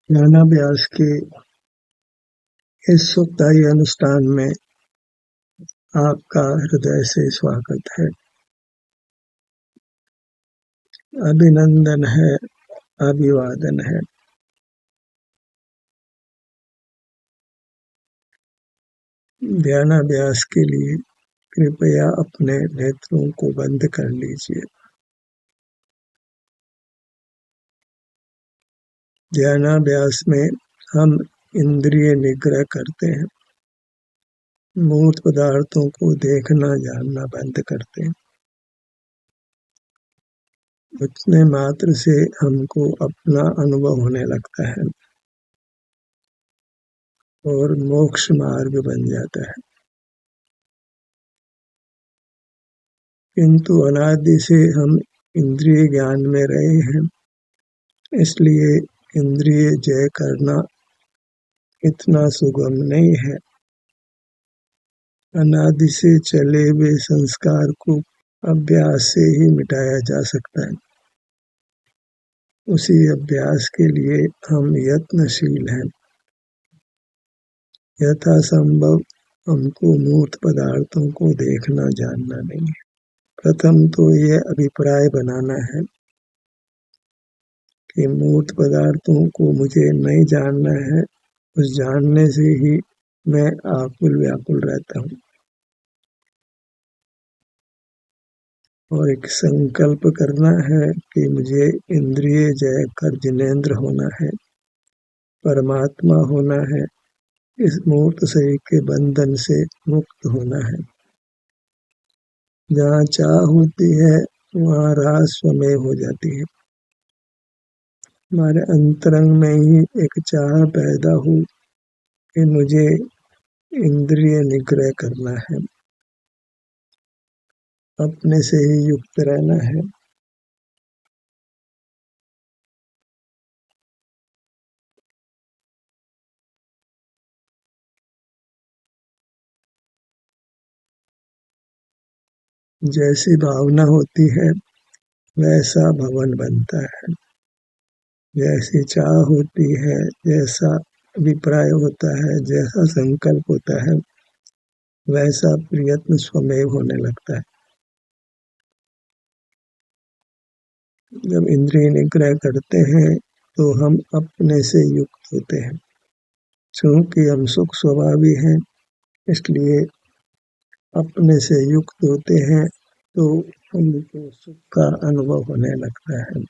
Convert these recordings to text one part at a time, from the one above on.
ज्ञानाभ्यास के इस सुखदायी अनुष्ठान में आपका हृदय से स्वागत है। अभिनंदन है, अभिवादन है। ध्यानाभ्यास के लिए कृपया अपने नेत्रों को बंद कर लीजिए। ध्यानाभ्यास में हम इंद्रिय निग्रह करते हैं, मूर्त पदार्थों को देखना जानना बंद करते हैं। उतने मात्र से हमको अपना अनुभव होने लगता है और मोक्ष मार्ग बन जाता है। किंतु अनादि से हम इंद्रिय ज्ञान में रहे हैं, इसलिए इंद्रिय जय करना इतना सुगम नहीं है। अनादि से चले हुए संस्कार को अभ्यास से ही मिटाया जा सकता है। उसी अभ्यास के लिए हम यत्नशील हैं। यथासंभव हमको मूर्त पदार्थों को देखना जानना नहीं है। प्रथम तो यह अभिप्राय बनाना है कि मूर्त पदार्थों को मुझे नहीं जानना है, उस जानने से ही मैं आकुल व्याकुल रहता हूँ। और एक संकल्प करना है कि मुझे इंद्रिय जय कर जिनेंद्र होना है, परमात्मा होना है, इस मूर्त शरीर के बंधन से मुक्त होना है। जहाँ चाह होती है वहाँ रास स्वमेव हो जाती है। हमारे अंतरंग में ही एक चाह पैदा हो कि मुझे इंद्रिय निग्रह करना है, अपने से ही युक्त रहना है। जैसी भावना होती है वैसा भवन बनता है। जैसी चाह होती है, जैसा अभिप्राय होता है, जैसा संकल्प होता है, वैसा प्रयत्न स्वमेव होने लगता है। जब इंद्रिय निग्रह करते हैं तो हम अपने से युक्त होते हैं। चूंकि हम सुख स्वभावी हैं, इसलिए अपने से युक्त होते हैं तो हमको सुख का अनुभव होने लगता है।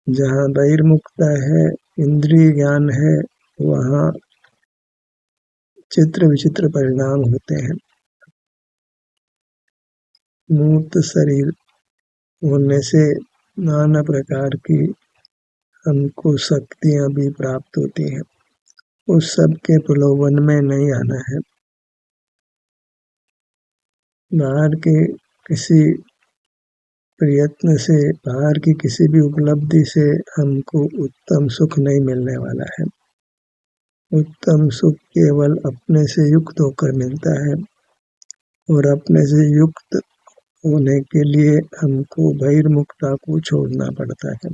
जहाँ बहिर्मुखता है, इंद्रिय ज्ञान है, वहाँ चित्र विचित्र परिणाम होते हैं। मूर्त शरीर होने से नाना प्रकार की हमको शक्तियाँ भी प्राप्त होती हैं। उस सब के प्रलोभन में नहीं आना है। बाहर के किसी प्रयत्न से, बाहर की किसी भी उपलब्धि से हमको उत्तम सुख नहीं मिलने वाला है। उत्तम सुख केवल अपने से युक्त होकर मिलता है, और अपने से युक्त होने के लिए हमको बहिर्मुखता को छोड़ना पड़ता है।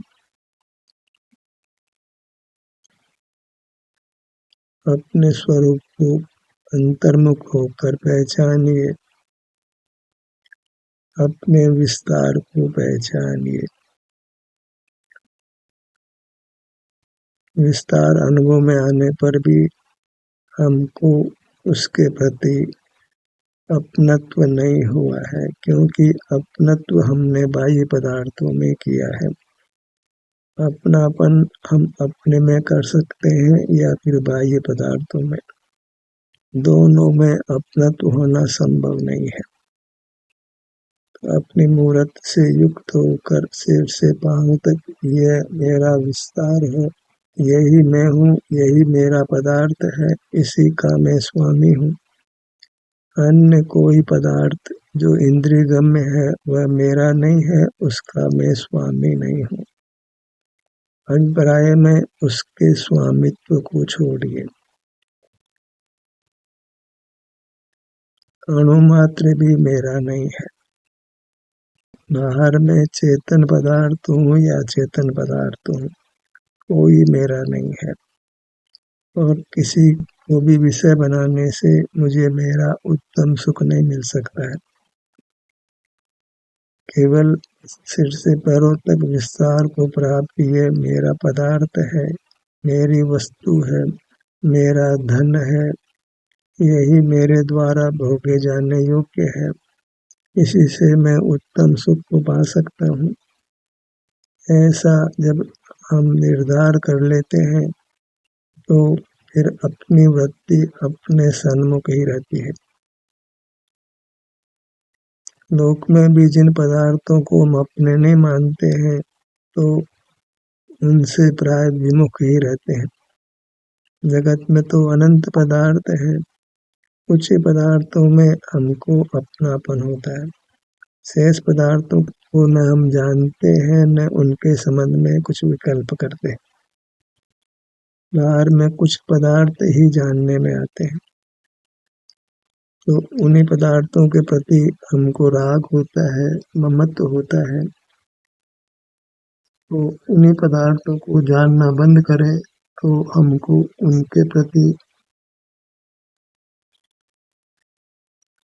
अपने स्वरूप को अंतर्मुख होकर पहचानिए, अपने विस्तार को पहचानिए। विस्तार अनुभव में आने पर भी हमको उसके प्रति अपनत्व नहीं हुआ है, क्योंकि अपनत्व हमने बाह्य पदार्थों में किया है। अपनापन हम अपने में कर सकते हैं या फिर बाह्य पदार्थों में। दोनों में अपनत्व होना संभव नहीं है। तो अपनी मूर्त से युक्त होकर सिर से पांव तक यह मेरा विस्तार है, यही मैं हूँ, यही मेरा पदार्थ है, इसी का मैं स्वामी हूँ। अन्य कोई पदार्थ जो इंद्रिय गम्य है वह मेरा नहीं है, उसका मैं स्वामी नहीं हूँ। अभिप्राय में उसके स्वामित्व को छोड़िए। अणु मात्र भी मेरा नहीं है। बाहर में चेतन पदार्थ हूँ या चेतन पदार्थ हूँ, कोई मेरा नहीं है और किसी को भी विषय बनाने से मुझे मेरा उत्तम सुख नहीं मिल सकता है। केवल सिर से पैरों तक विस्तार को प्राप्त ये मेरा पदार्थ है, मेरी वस्तु है, मेरा धन है, यही मेरे द्वारा भोगे जाने योग्य है, इसी से मैं उत्तम सुख को पा सकता हूँ। ऐसा जब हम निर्धार कर लेते हैं तो फिर अपनी वृत्ति अपने सन्मुख ही रहती है। लोक में भी जिन पदार्थों को हम अपने नहीं मानते हैं तो उनसे प्राय विमुख ही रहते हैं। जगत में तो अनंत पदार्थ हैं, कुछ पदार्थों में हमको अपनापन होता है, शेष पदार्थों को न हम जानते हैं न उनके संबंध में कुछ विकल्प करते हैं। बाहर में कुछ पदार्थ ही जानने में आते हैं तो उन्हीं पदार्थों के प्रति हमको राग होता है, ममत्व होता है। तो उन्हीं पदार्थों को जानना बंद करें तो हमको उनके प्रति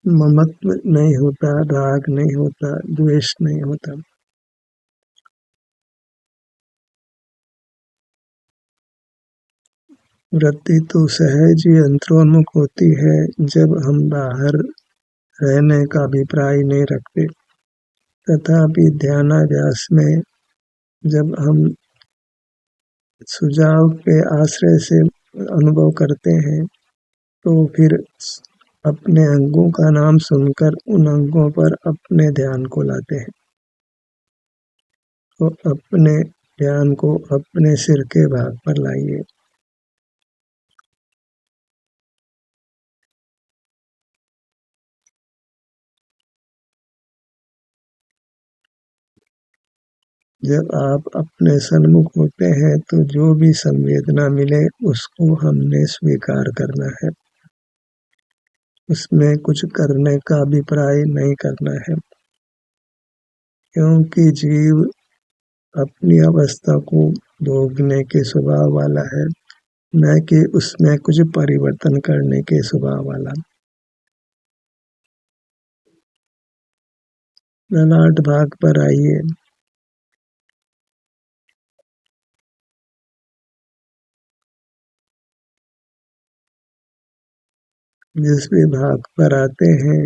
ममत्व नहीं होता, राग नहीं होता, द्वेष नहीं होता। वृत्ति तो सहज ही अंतरोन्मुख होती है जब हम बाहर रहने का अभिप्राय नहीं रखते, तथापि ध्यानाभ्यास में जब हम सुझाव के आश्रय से अनुभव करते हैं तो फिर अपने अंगों का नाम सुनकर उन अंगों पर अपने ध्यान को लाते हैं। तो अपने ध्यान को अपने सिर के भाग पर लाइए। जब आप अपने सन्मुख होते हैं तो जो भी संवेदना मिले उसको हमने स्वीकार करना है, उसमें कुछ करने का अभिप्राय नहीं करना है, क्योंकि जीव अपनी अवस्था को भोगने के स्वभाव वाला है, न कि उसमें कुछ परिवर्तन करने के स्वभाव वाला। ललाट भाग पर आइए। जिस भी भाग पर आते हैं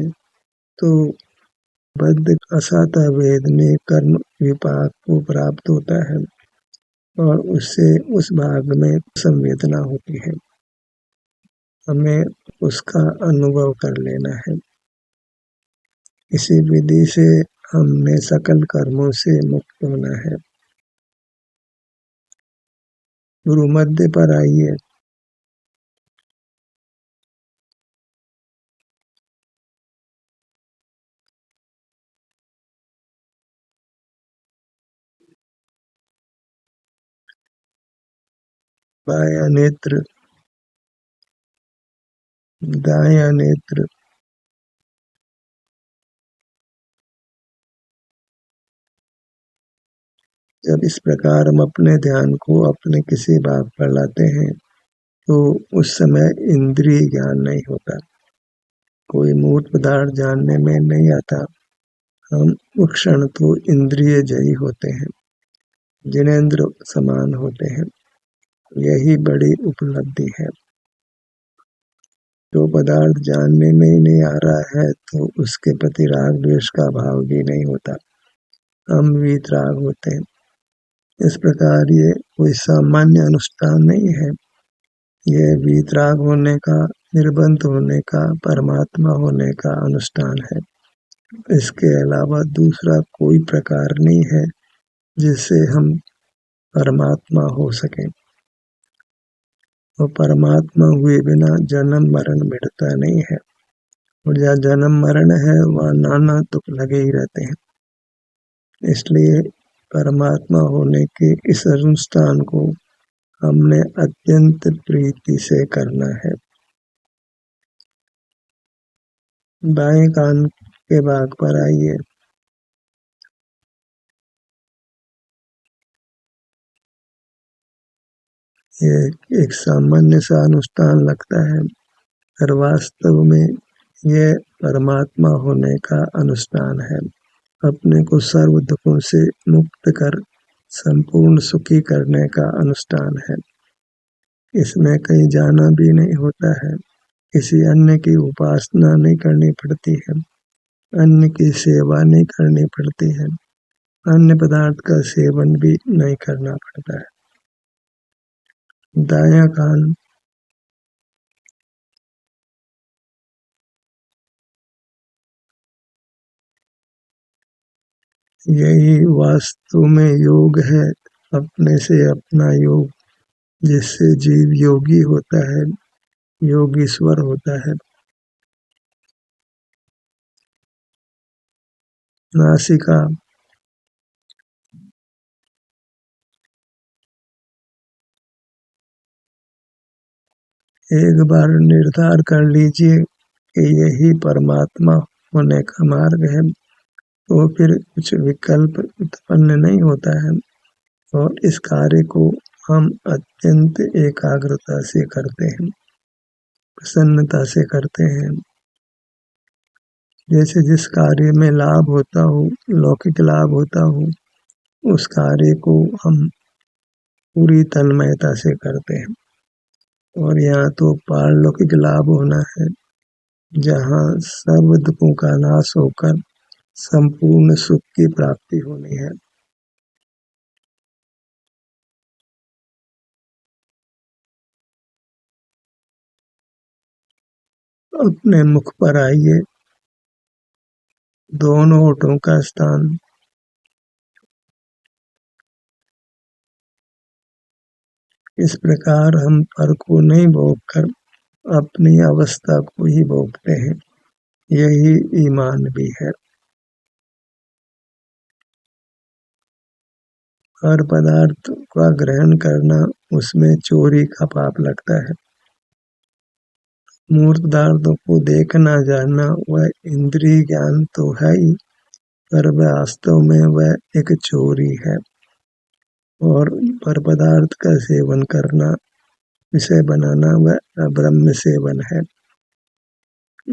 तो बद्ध असाता वेदने कर्म विपाक को प्राप्त होता है और उससे उस भाग में संवेदना होती है, हमें उसका अनुभव कर लेना है। इसी विधि से हमने सकल कर्मों से मुक्त होना है। गुरु मध्य पर आइए। बायां नेत्र, दायां नेत्र, जब इस प्रकार हम अपने ध्यान को अपने किसी भाग पर लाते हैं तो उस समय इंद्रिय ज्ञान नहीं होता, कोई मूर्त पदार्थ जानने में नहीं आता। हम उस क्षण तो इंद्रिय जयी होते हैं, जिनेंद्र समान होते हैं। यही बड़ी उपलब्धि है। जो पदार्थ जानने में ही नहीं आ रहा है तो उसके प्रति राग द्वेष का भाव भी नहीं होता, हम वीतराग होते हैं। इस प्रकार ये कोई सामान्य अनुष्ठान नहीं है, ये वीतराग होने का, निर्बंध होने का, परमात्मा होने का अनुष्ठान है। इसके अलावा दूसरा कोई प्रकार नहीं है जिससे हम परमात्मा हो सके। और परमात्मा हुए बिना जन्म मरण मिटता नहीं है, और जहाँ जन्म मरण है वहाँ नाना दुख लगे ही रहते हैं। इसलिए परमात्मा होने के इस अनुष्ठान को हमने अत्यंत प्रीति से करना है। बाएं कान के भाग पर आइए। ये एक सामान्य सा अनुष्ठान लगता है, पर वास्तव में ये परमात्मा होने का अनुष्ठान है। अपने को सर्व दुखों से मुक्त कर संपूर्ण सुखी करने का अनुष्ठान है। इसमें कहीं जाना भी नहीं होता है, किसी अन्य की उपासना नहीं करनी पड़ती है, अन्य की सेवा नहीं करनी पड़ती है, अन्य पदार्थ का सेवन भी नहीं करना पड़ता है। दायां कान यही वास्तव में योग है, अपने से अपना योग, जिससे जीव योगी होता है, योगीश्वर होता है। नासिका एक बार निर्धार कर लीजिए कि यही परमात्मा होने का मार्ग है, तो फिर कुछ विकल्प उत्पन्न नहीं होता है और इस कार्य को हम अत्यंत एकाग्रता से करते हैं, प्रसन्नता से करते हैं। जैसे जिस कार्य में लाभ होता हो, लौकिक लाभ होता हो, उस कार्य को हम पूरी तन्मयता से करते हैं। और यहाँ तो पारलौकिक लाभ होना है, जहाँ सर्व दुखों का नाश होकर संपूर्ण सुख की प्राप्ति होनी है। अपने मुख पर आइए, दोनों होठों का स्थान इस प्रकार हम पर को नहीं भोगकर अपनी अवस्था को ही भोगते हैं, यही ईमान भी है। हर पदार्थ का ग्रहण करना, उसमें चोरी का पाप लगता है। मूर्त पदार्थों को देखना जानना वह इंद्रिय ज्ञान तो है ही, पर वास्तव में वह एक चोरी है। और पर पदार्थ का सेवन करना, विषय बनाना, वह ब्रह्म सेवन है।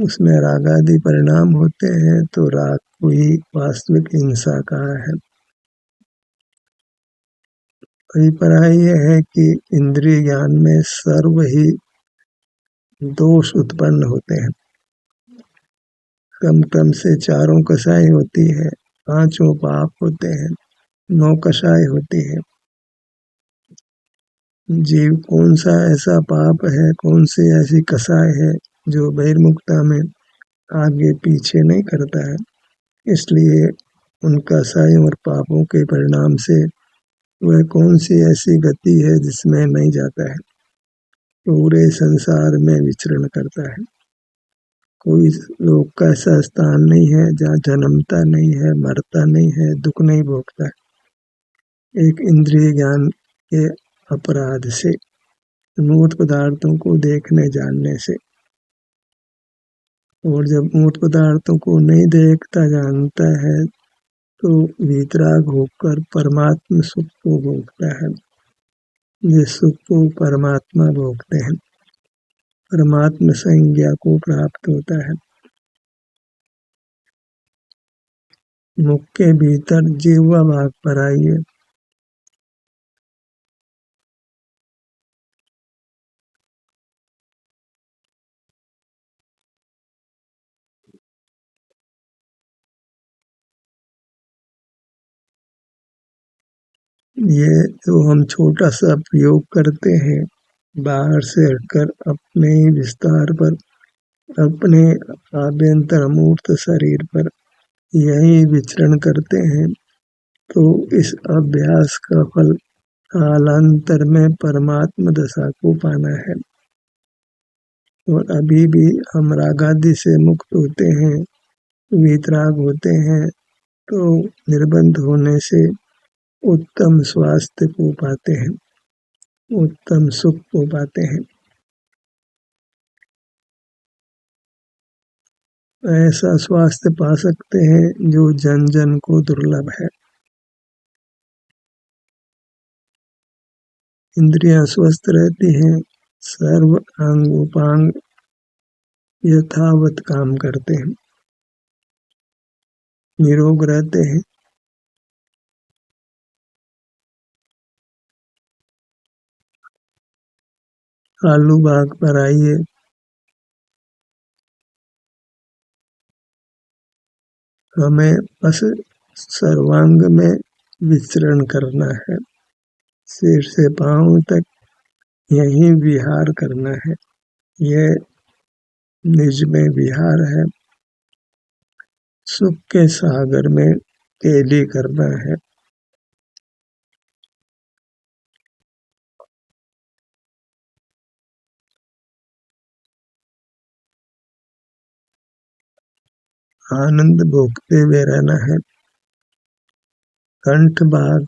उसमें राग आदि परिणाम होते हैं, तो राग को ही वास्तविक हिंसा कहा है। अभिप्राय यह है कि इंद्रिय ज्ञान में सर्व ही दोष उत्पन्न होते हैं। कम कम से 4 कषाय होती है, 5 पाप होते हैं, 9 कषाय होती है। जीव कौन सा ऐसा पाप है, कौन सी ऐसी कषाय है जो बहिर्मुखता में आगे पीछे नहीं करता है। इसलिए उन कषायों और पापों के परिणाम से वह कौन सी ऐसी गति है जिसमें नहीं जाता है, पूरे संसार में विचरण करता है। कोई लोक का ऐसा स्थान नहीं है जहाँ जन्मता नहीं है, मरता नहीं है, दुख नहीं भोगता है। एक इंद्रिय ज्ञान के अपराध से, मूर्त पदार्थों को देखने जानने से। और जब मूर्त पदार्थों को नहीं देखता जानता है, तो वीतराग होकर परमात्म सुख को भोगता है। जिस सुख को परमात्मा भोगते हैं, परमात्म संज्ञा को प्राप्त होता है। मुख के भीतर जिह्वा भाग पर आइए। ये जो हम छोटा सा प्रयोग करते हैं, बाहर से हटकर अपने ही विस्तार पर, अपने आभ्यंतर मूर्त शरीर पर यही विचरण करते हैं, तो इस अभ्यास का फल कालांतर में परमात्म दशा को पाना है। और अभी भी हम रागादि से मुक्त होते हैं, वीतराग होते हैं, तो निर्बंध होने से उत्तम स्वास्थ्य को पाते हैं, उत्तम सुख को पाते हैं। ऐसा स्वास्थ्य पा सकते हैं जो जन जन को दुर्लभ है। इंद्रियां स्वस्थ रहती हैं, सर्व अंग उपांग यथावत काम करते हैं, निरोग रहते हैं। आलू बाग पर आइए। हमें बस सर्वांग में विचरण करना है, सिर से पांव तक यही विहार करना है। यह निज में विहार है, सुख के सागर में केली करना है। आनंद भोगते हुए रहना है। कंठ बाग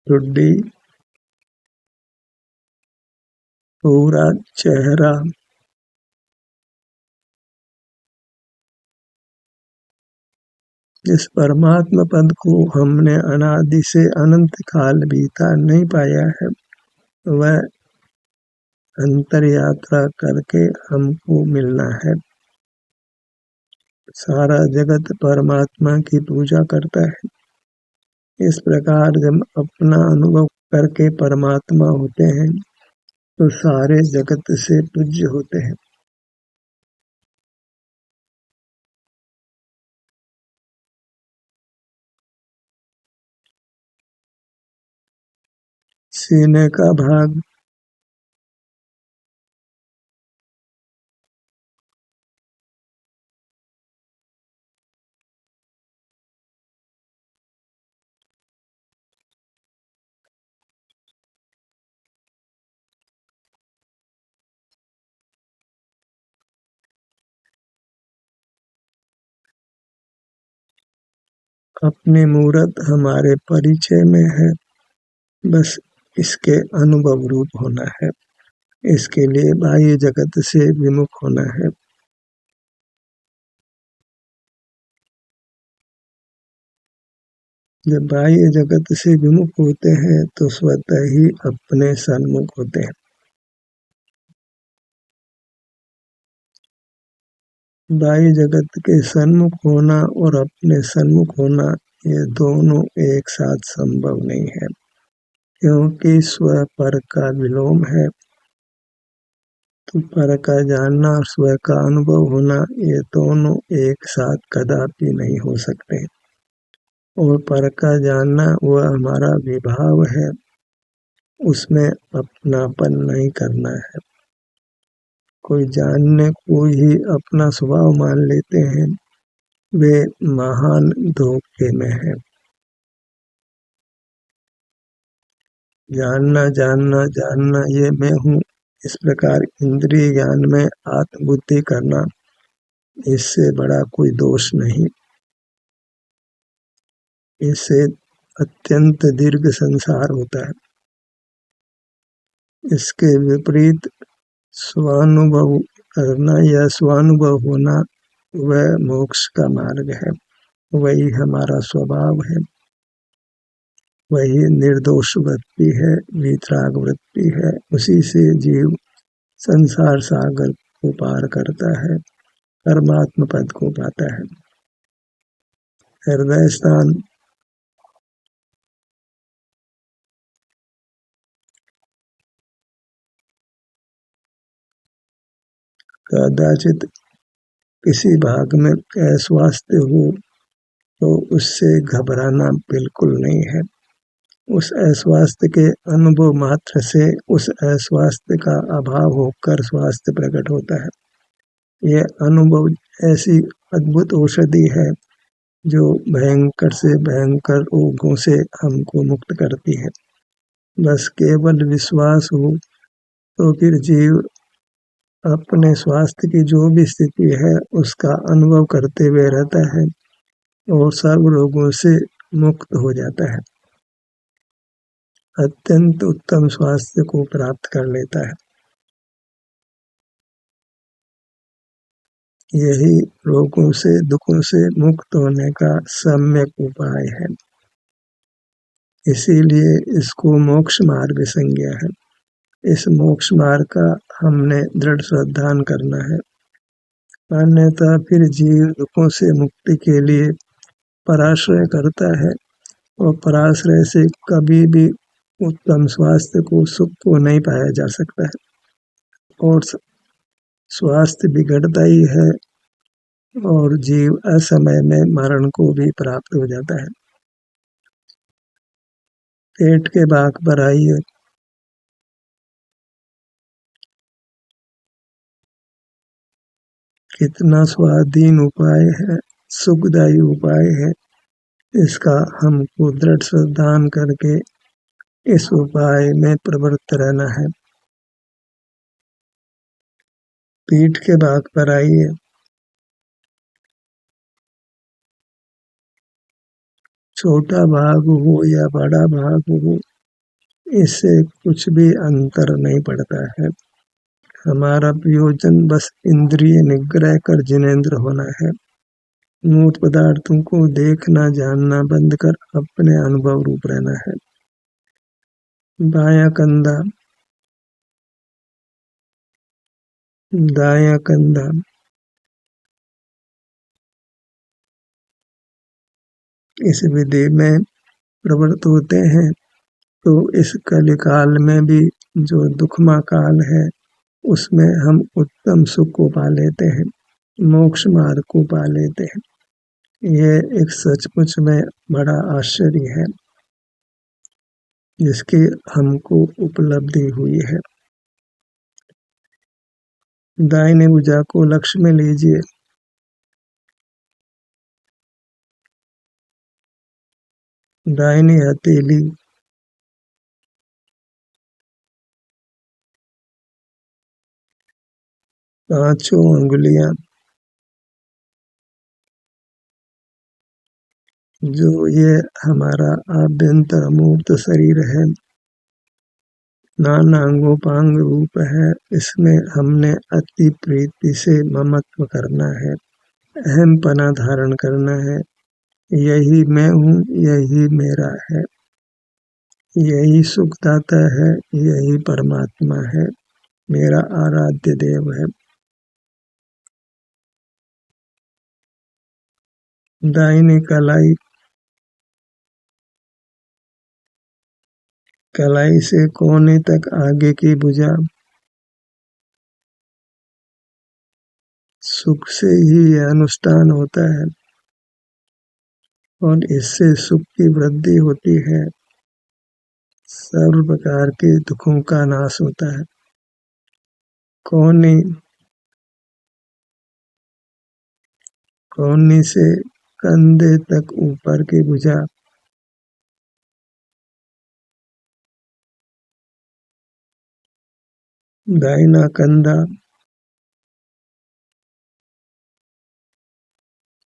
ठुड्डी, पूरा चेहरा, जिस परमात्मा पद को हमने अनादि से अनंत काल बीता नहीं पाया है, वह अंतर यात्रा करके हमको मिलना है। सारा जगत परमात्मा की पूजा करता है। इस प्रकार जब अपना अनुभव करके परमात्मा होते हैं तो सारे जगत से पूज्य होते हैं। सीने का भाग, अपनी मूरत हमारे परिचय में है, बस इसके अनुभव रूप होना है। इसके लिए बाह्य जगत से विमुख होना है। जब बाह्य जगत से विमुख होते हैं तो स्वतः ही अपने सन्मुख होते हैं। बाह्य जगत के सन्मुख होना और अपने सन्मुख होना, ये दोनों एक साथ संभव नहीं है, क्योंकि स्व पर का विलोम है। तो पर का जानना और स्व का अनुभव होना, ये दोनों एक साथ कदापि नहीं हो सकते। और पर का जानना वह हमारा विभाव है, उसमें अपनापन नहीं करना है। कोई जानने को ही अपना स्वभाव मान लेते हैं, वे महान धोखे में है। जानना जानना जानना ये मैं हूँ, इस प्रकार इंद्रिय ज्ञान में आत्मबुद्धि करना, इससे बड़ा कोई दोष नहीं। इससे अत्यंत दीर्घ संसार होता है। इसके विपरीत स्वानुभव करना या स्वानुभव होना, वह मोक्ष का मार्ग है। वही हमारा स्वभाव है, वही निर्दोष वृत्ति है, वितराग वृत्ति है। उसी से जीव संसार सागर को पार करता है, परमात्मा पद को पाता है। हृदय स्थान, कदाचित किसी भाग में अस्वास्थ्य हो तो उससे घबराना बिल्कुल नहीं है। उस अस्वास्थ्य के अनुभव मात्र से उस अस्वास्थ्य का अभाव होकर स्वास्थ्य प्रकट होता है। यह अनुभव ऐसी अद्भुत औषधि है जो भयंकर से भयंकर रोगों से हमको मुक्त करती है। बस केवल विश्वास हो तो फिर जीव अपने स्वास्थ्य की जो भी स्थिति है उसका अनुभव करते हुए रहता है। और सर्व रोगों से मुक्त हो जाता है, अत्यंत उत्तम स्वास्थ्य को प्राप्त कर लेता है। यही रोगों से, दुखों से मुक्त होने का सम्यक उपाय है। इसीलिए इसको मोक्ष मार्ग संज्ञा है। इस मोक्ष मार्ग का हमने दृढ़ श्रद्धान करना है, अन्यथा फिर जीव दुखों से मुक्ति के लिए पराश्रय करता है और पराश्रय से कभी भी उत्तम स्वास्थ्य को, सुख को नहीं पाया जा सकता है और स्वास्थ्य बिगड़ता ही है और जीव असमय में मरण को भी प्राप्त हो जाता है। पेट के बाग पर आइए। कितना स्वाधीन उपाय है, सुखदायी उपाय है। इसका हमको दृढ़ श्रद्धान करके इस उपाय में प्रवृत्त रहना है। पीठ के भाग पर आइए। छोटा भाग हो या बड़ा भाग हो, इससे कुछ भी अंतर नहीं पड़ता है। हमारा प्रयोजन बस इंद्रिय निग्रह कर जिनेंद्र होना है। मूर्त पदार्थों को देखना जानना बंद कर अपने अनुभव रूप रहना है। बायां कंधा, दायां कंधा, इस विधि में प्रवृत्त होते हैं तो इस कलिकाल में भी जो दुखमा काल है उसमें हम उत्तम सुख को पा लेते हैं, मोक्ष मार्ग को पा लेते हैं। यह एक सचमुच में बड़ा आश्चर्य है जिसकी हमको उपलब्धि हुई है। दाहिनी भुजा को लक्ष्य में लीजिए। दाहिनी हथेली, पांचों अंगुलियां, जो ये हमारा आभ्यंतर मूर्त शरीर है, नाना अंगोपांग रूप है, इसमें हमने अति प्रीति से ममत्व करना है, अहम पना धारण करना है। यही मैं हूँ, यही मेरा है, यही सुखदाता है, यही परमात्मा है, मेरा आराध्य देव है। दाहिनी कलाई, कलाई से कोने तक आगे की भुजा, सुख से ही यह अनुष्ठान होता है और इससे सुख की वृद्धि होती है, सर्व प्रकार के दुखों का नाश होता है। कोहनी, कोहनी से कंधे तक ऊपर की भुजा, दाहिना कंधा,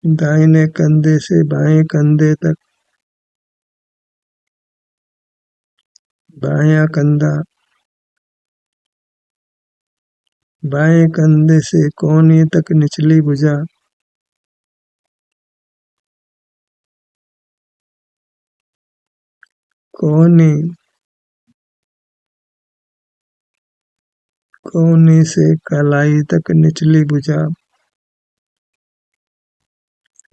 दाहिने कंधे से बाएं कंधे तक, बायां कंधा, बाएं कंधे से कोहनी तक निचली भुजा, कोहनी, कोहनी से कलाई तक निचली भुजा।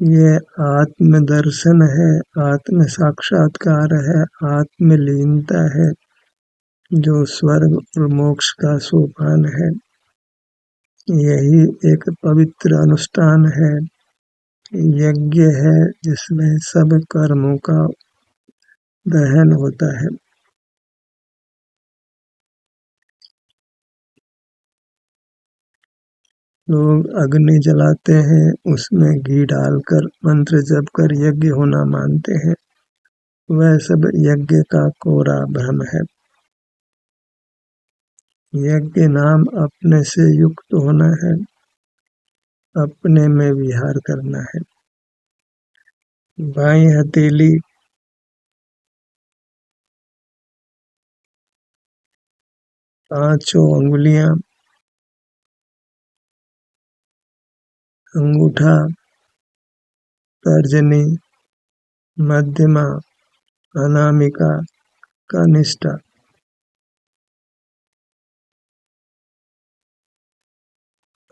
ये आत्म दर्शन है, आत्म साक्षात्कार है, आत्मलीनता है, जो स्वर्ग और मोक्ष का सोपान है। यही एक पवित्र अनुष्ठान है, यज्ञ है, जिसमें सब कर्मों का दहन होता है। लोग अग्नि जलाते हैं, उसमें घी डालकर मंत्र जप कर यज्ञ होना मानते हैं। वह सब यज्ञ का कोरा भ्रम है। यज्ञ नाम अपने से युक्त होना है, अपने में विहार करना है। बाईं हथेली, पांचों उंगलियां, अंगूठा, तर्जनी, मध्यमा, अनामिका, कनिष्ठा।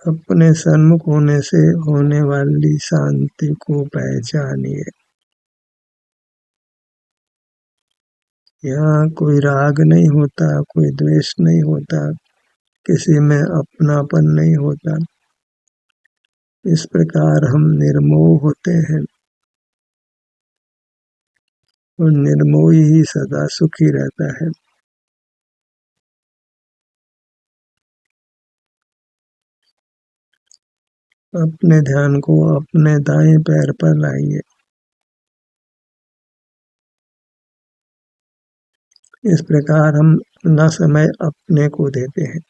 अपने सन्मुख होने से होने वाली शांति को पहचानिए। यहाँ कोई राग नहीं होता, कोई द्वेष नहीं होता, किसी में अपनापन नहीं होता। इस प्रकार हम निर्मोह होते हैं और निर्मोही ही सदा सुखी रहता है। अपने ध्यान को अपने दाएं पैर पर लाइए। इस प्रकार हम न समय अपने को देते हैं,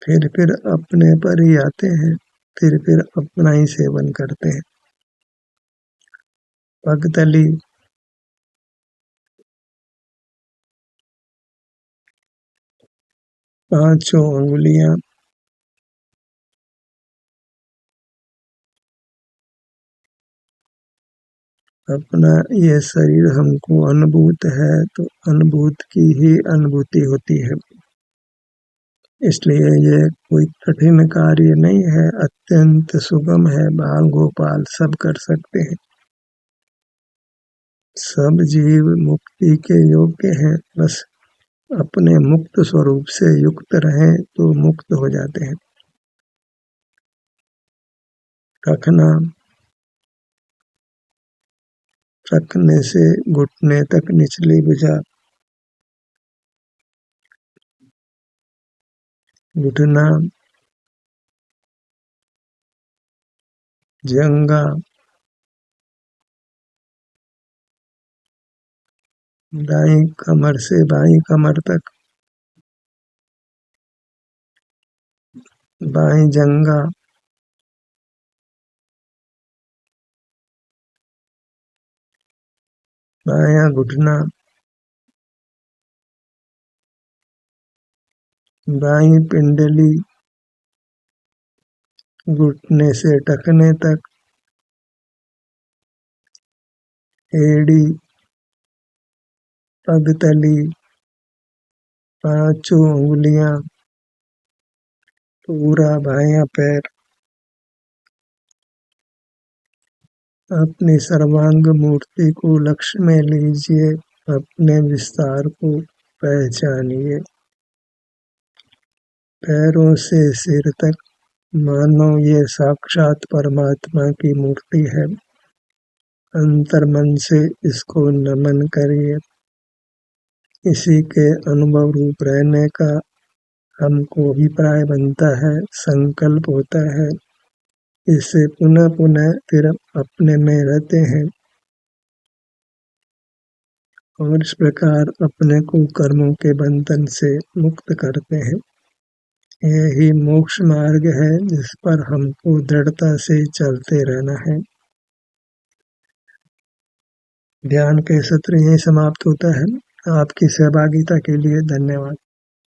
फिर अपने पर ही आते हैं, फिर अपना ही सेवन करते हैं। पगतली, पांचों उंगलियां, अपना ये शरीर हमको अनुभूत है तो अनुभूत की ही अनुभूति होती है। इसलिए ये कोई कठिन कार्य नहीं है, अत्यंत सुगम है। बाल गोपाल सब कर सकते हैं। सब जीव मुक्ति के योग्य हैं, बस अपने मुक्त स्वरूप से युक्त रहें तो मुक्त हो जाते हैं। रखना, रखने से घुटने तक निचली भुजा, घुटना, जंगा, दाईं कमर से बाईं कमर तक, बाईं जंगा, बायां घुटना, बाईं पिंडली, घुटने से टखने तक, एड़ी, पगतली, पांचों उंगलियां, पूरा बायां पैर। अपनी सर्वांग मूर्ति को लक्ष्य में लीजिए, अपने विस्तार को पहचानिए। पैरों से सिर तक मानो ये साक्षात परमात्मा की मूर्ति है। अंतर्मन से इसको नमन करिए। इसी के अनुभव रूप रहने का हमको अभिप्राय बनता है, संकल्प होता है। इससे पुनः पुनः फिर अपने में रहते हैं और इस प्रकार अपने को कर्मों के बंधन से मुक्त करते हैं। यही मोक्ष मार्ग है जिस पर हमको दृढ़ता से चलते रहना है। ध्यान के सत्र यहीं समाप्त होता है। आपकी सहभागिता के लिए धन्यवाद।